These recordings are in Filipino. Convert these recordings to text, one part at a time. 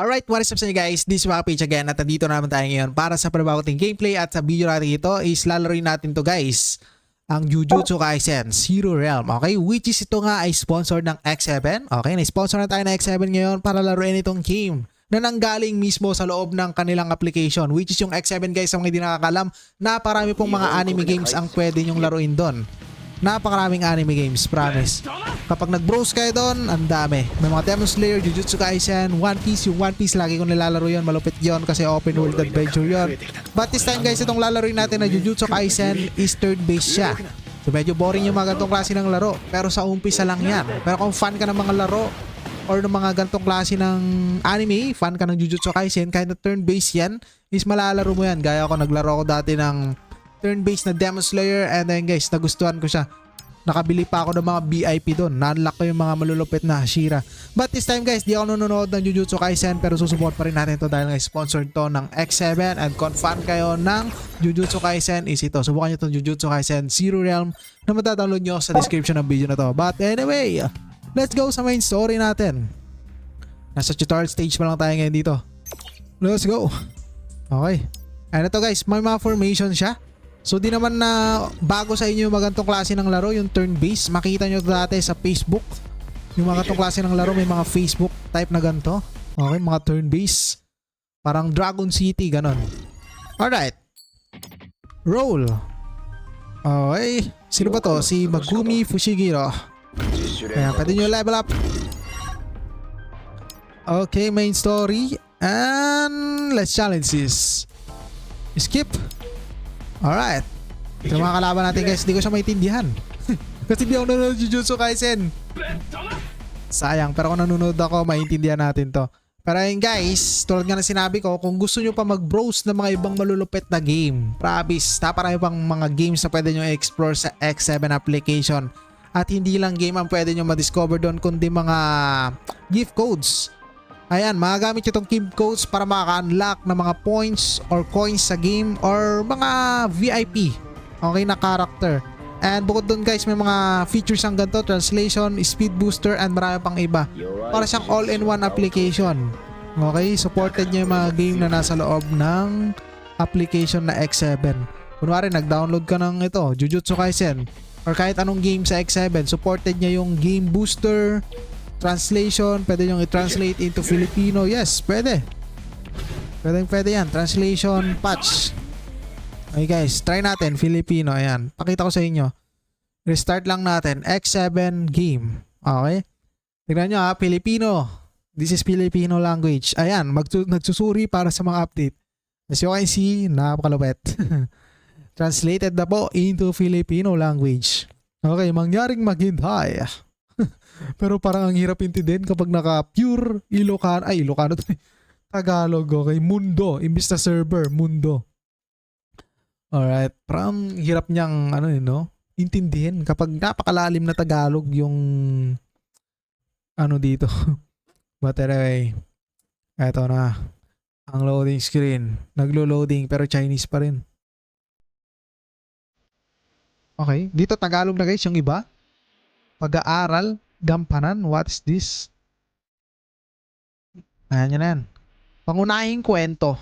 Alright, what is up sa inyo guys? This is Mga Page again at nandito naman tayo ngayon para sa panibagong gameplay at sa video natin ito is lalaroin natin to guys ang Jujutsu Kaisen Zero Realm, okay? Which is ito nga ay sponsored ng X7, okay? Na-sponsor na tayo ng X7 ngayon para laruin itong game na nanggaling mismo sa loob ng kanilang application, which is yung X7 guys. Sa mga hindi nakakalam, napakarami pong mga anime games ang pwede nyong laruin doon. Napakaraming anime games, promise. Kapag nag-browse kayo doon, ang dami. May mga Demon Slayer, Jujutsu Kaisen, One Piece. Yung One Piece, lagi kong nilalaro yun. Malupit yun kasi open world adventure yun. But this time guys, itong lalaroin natin na Jujutsu Kaisen is third base siya. So medyo boring yung mga gantong klase ng laro. Pero sa umpisa lang yan. Pero kung fan ka ng mga laro or ng mga gantong klase ng anime, fan ka ng Jujutsu Kaisen, kahit na turn base yan, is malalaro mo yan. Gaya ako, naglaro ako dati ng turn-based na Demon Slayer and then guys, nagustuhan ko siya. Nakabili pa ako ng mga VIP doon. Na-unlock ko yung mga malulupit na Hashira. But this time guys, di ako nanonood ng Jujutsu Kaisen pero susupport pa rin natin to dahil nga sponsored to ng X7 and kung fan kayo ng Jujutsu Kaisen is ito. Subukan nyo itong Jujutsu Kaisen Zero Realm na matadownload nyo sa description ng video na to. But anyway, let's go sa main story natin. Nasa tutorial stage pa lang tayo ngayon dito. Let's go. Okay. Ano to guys, may mga formation siya. So di naman na bago sa inyo yung magantong klase ng laro, yung turn-based. Makita nyo dati sa Facebook. Yung magantong klase ng laro, may mga Facebook type na ganito. Okay, mga turn-based. Parang Dragon City, ganon. Alright. Roll. Okay. Sino ba to? Si Megumi Fushiguro. Ayan, pwede nyo level up. Okay, main story. And let's challenge this. Skip. Alright. Ito mga kalaban natin guys. Hindi ko siya maintindihan. Kasi hindi ako nanonood Jujutsu Kaisen. Sayang. Pero kung nanonood ako, maintindihan natin to. Pero yun guys, tulad nga na sinabi ko, kung gusto nyo pa mag-browse ng mga ibang malulupit na game, promise, naparami pang mga games na pwede nyo i-explore sa X7 application. At hindi lang game ang pwede nyo ma-discover doon, kundi mga gift codes. Ayan, magagamit nyo itong gift codes para maka-unlock ng mga points or coins sa game or mga VIP, okay, na character. And bukod dun guys, may mga features ang ganito, translation, speed booster, and marami pang iba. Para siyang all-in-one application. Okay, supported niya yung mga game na nasa loob ng application na X7. Kunwari, nag-download ka ng ito, Jujutsu Kaisen, or kahit anong game sa X7, supported niya yung game booster, translation, pwede nyo i-translate into Filipino. Yes, pwede. Pwede yan. Translation patch. Okay guys, try natin Filipino. Ayan, pakita ko sa inyo. Restart lang natin. X7 game. Okay. Tignan nyo ha, Filipino. This is Filipino language. Ayan, nagsusuri para sa mga update. As you can see, napakalupet. Translated na po into Filipino language. Okay, mangyaring maghintay. Pero parang ang hirap intindihin kapag naka pure Ilocano. Ay, Ilocano to. Tagalog, okay. Mundo. Imbis na server, mundo. Alright. Parang hirap niyang, intindihin kapag napakalalim na Tagalog yung dito. But anyway, eto na. Ang loading screen. Naglo-loading pero Chinese pa rin. Okay. Dito Tagalog na guys yung iba. Pag-aaral. Gampanan, what is this? Ayan yan yan. Pangunahing kwento.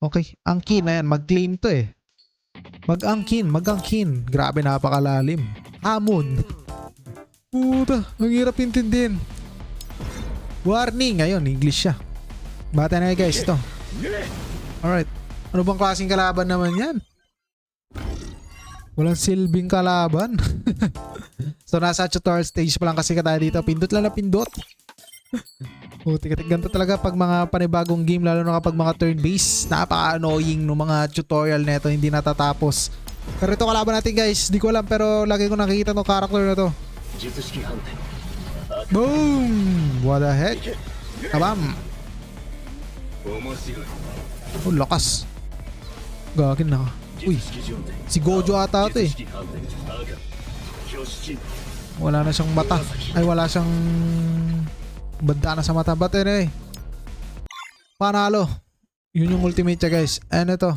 Okay, angkin na yan. Mag-claim to eh. Mag-angkin. Grabe, napakalalim. Hamon. Puta, ang hirap intindihin. Warning. Ayun, English siya. Bata na guys, ito. Alright. Ano bang klaseng kalaban naman yan? Walang silbing kalaban. So nasa tutorial stage pa lang kasi tayo dito. Pindot lang na pindot. Ganito talaga pag mga panibagong game, lalo na kapag mga turn-based. Napaka-annoying ng mga tutorial neto, hindi natatapos. Pero ito kalaban natin guys, di ko alam pero lagi ko nakikita ng character na to. Boom! What the heck? Kabam! Oh, lakas. Gagin na. Uy, si Gojo ata ito eh. Wala na siyang mata. Ay, wala siyang banda na sa mata. But anyway, panalo. Yun yung ultimate niya guys. Ano ito?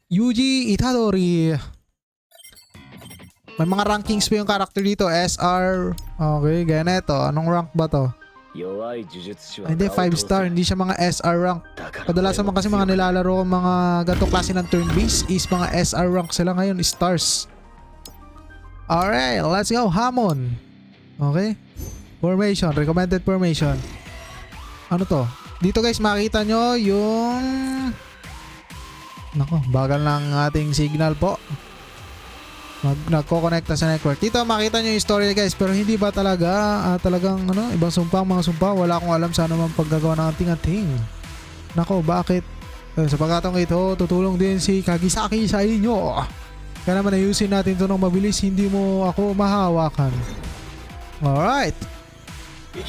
Yuji Itadori. May mga rankings pa yung character dito. SR Okay, ganito. Anong rank ba to? 弱い呪術師は Hindi, 5 star. Hindi siya mga SR rank. Kadalasan man kasi mga nilalaro ang mga ganitong klase ng turn base is mga SR rank sila ngayon, stars. Alright, let's go. Hamon. Okay. Formation, recommended formation. Ano to? Dito guys, makita nyo yung... Nako, bagal ng ating signal po. Nagko-connecta sa network. Dito makita nyo yung story guys, pero hindi ba talaga talagang ano, ibang sumpa, mga sumpa, wala akong alam sa anumang paggagawa ng ating-ating. Nako, bakit? Sa pagkatong ito, tutulong din si Kagisaki sa inyo. Kaya naman ayusin natin ito ng mabilis, hindi mo ako mahawakan. Alright.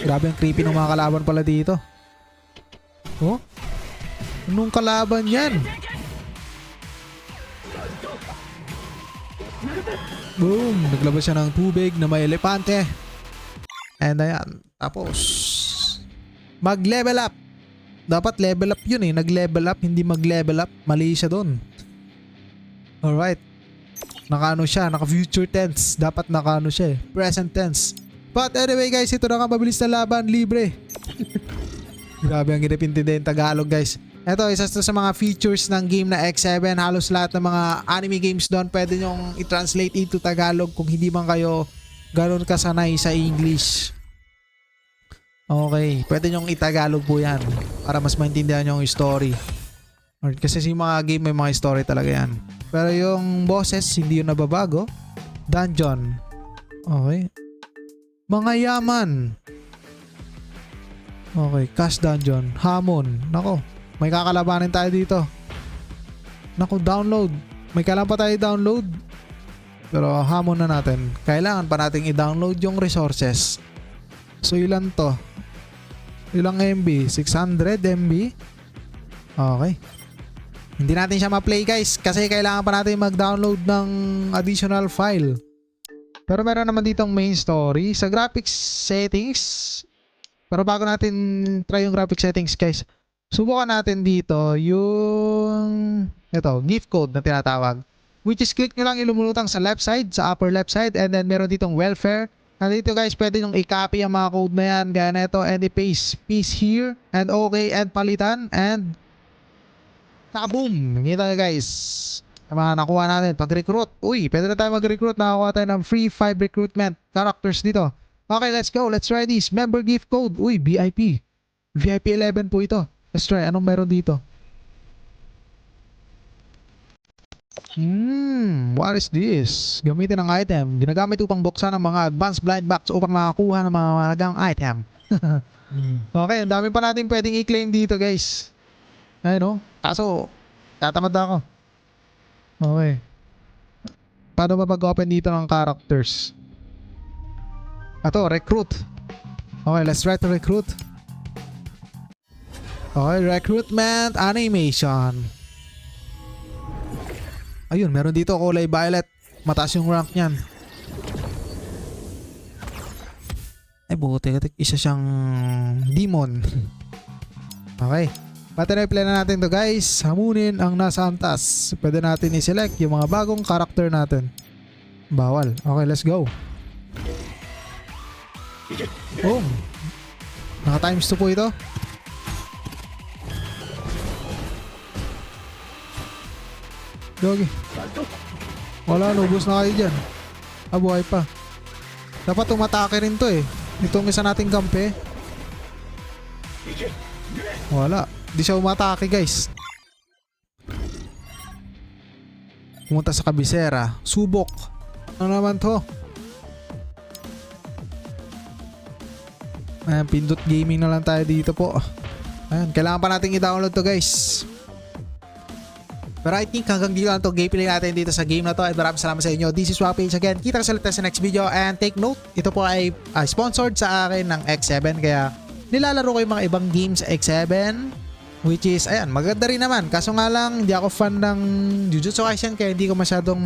Grabe ang creepy ng mga kalaban pala dito. Oh? Anong kalaban yan? Boom! Naglabas siya ng tubig na may elepante. And ayan. Tapos mag-level up. Dapat level up yun eh. Nag-level up, hindi mag-level up. Mali siya dun. Alright. Naka-ano siya, naka-future tense. Dapat naka-ano siya eh. Present tense. But anyway guys, ito na nga mabilis na laban. Libre. Grabe ang ginipintindihan Tagalog guys. Ito, isa sa mga features ng game na X7. Halos lahat ng mga anime games doon pwede nyong i-translate into Tagalog kung hindi man kayo ganoon kasanay sa English. Okay, pwede nyong i-Tagalog po yan para mas maintindihan nyo yung story. Kasi yung mga game may mga story talaga yan. Pero yung bosses, hindi yun nababago. Dungeon. Okay. Mga yaman. Okay, cash dungeon. Hamon. Nako. May kakalabanin tayo dito. Naku, download. May kailangan pa tayo download. Pero hamon na natin. Kailangan pa natin i-download yung resources. So ilan to? Ilang MB? 600 MB? Okay. Hindi natin siya ma-play guys. Kasi kailangan pa natin mag-download ng additional file. Pero meron naman ditong main story. Sa graphics settings. Pero bago natin try yung graphic settings guys, subukan natin dito yung gift code na tinatawag, which is click nyo lang yung lumulutang sa left side, sa upper left side, and then meron ditong welfare. Nandito guys, pwede nyo i-copy ang mga code na yan, gaya na ito, and i-paste here, and okay, and palitan, and boom! Kita nyo guys, mga nakuha natin pag-recruit. Uy, pwede na tayo mag-recruit. Nakakuha tayo ng free 5 recruitment characters dito. Okay, let's go, let's try this. Member gift code. Uy, VIP 11 po ito. Let's try. Anong meron dito? What is this? Gamitin ang item. Ginagamit upang buksan ng mga advanced blind box upang makakuha ng mga mahalagang item. Okay, ang dami pa natin pwedeng i-claim dito guys. Ayun o. Kaso, tatamad ako. Okay. Paano ba mag-open dito ng characters? Ato, recruit. Okay, let's try to recruit. Okay, recruitment animation. Ayun, meron dito kulay violet. Mataas yung rank niyan. Ay, buti. Isa siyang demon. Okay. Patinay-play na natin to guys. Hamunin ang nasa antas. Pwede natin i-select yung mga bagong karakter natin. Bawal. Okay, let's go. Boom. Naka times 2 po ito. Gogi. Wala, lubos na kayo dyan. Buhay pa. Dapat tumatake rin to eh. Itong isa nating kampe. Wala. Di siya umatake guys. Pumunta sa kabisera. Subok. Ano naman to? Ayan, pindot gaming na lang tayo dito po. Ayan, kailangan pa natin i-download to guys. Pero I think hanggang dito lang to gameplay natin dito sa game na to. At maraming salamat sa inyo. This is Swapage again. Kita ka sa next video. And take note, ito po ay sponsored sa akin ng X7. Kaya nilalaro ko yung mga ibang games sa X7. Which is, ayan, maganda rin naman. Kaso nga lang, hindi ako fan ng Jujutsu Kaisen. Kaya hindi ko masyadong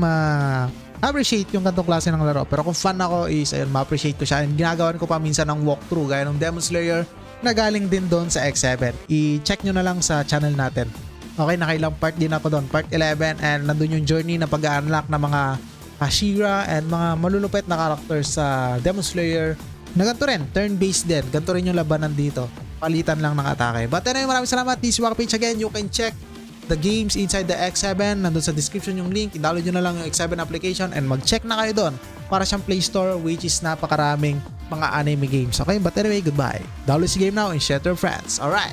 appreciate yung kantong klase ng laro. Pero kung fan ako is, ayun, ma-appreciate ko siya. And ginagawan ko pa minsan ng walkthrough. Gaya ng Demon Slayer na galing din doon sa X7. I-check nyo na lang sa channel natin. Okay, nakailang part din ako doon. Part 11 and nandun yung journey na pag-unlock ng mga Hashira and mga malulupit na characters sa Demon Slayer Na ganito rin, turn-based din. Ganito rin yung labanan dito. Palitan lang ng atake. But anyway, maraming salamat. This is Wakapage again. You can check the games inside the X7. Nandun sa description yung link. I-download nyo na lang yung X7 application and mag-check na kayo doon para siyang Play Store, which is napakaraming mga anime games. Okay? But anyway, goodbye. Download si game now and share to your friends. Alright!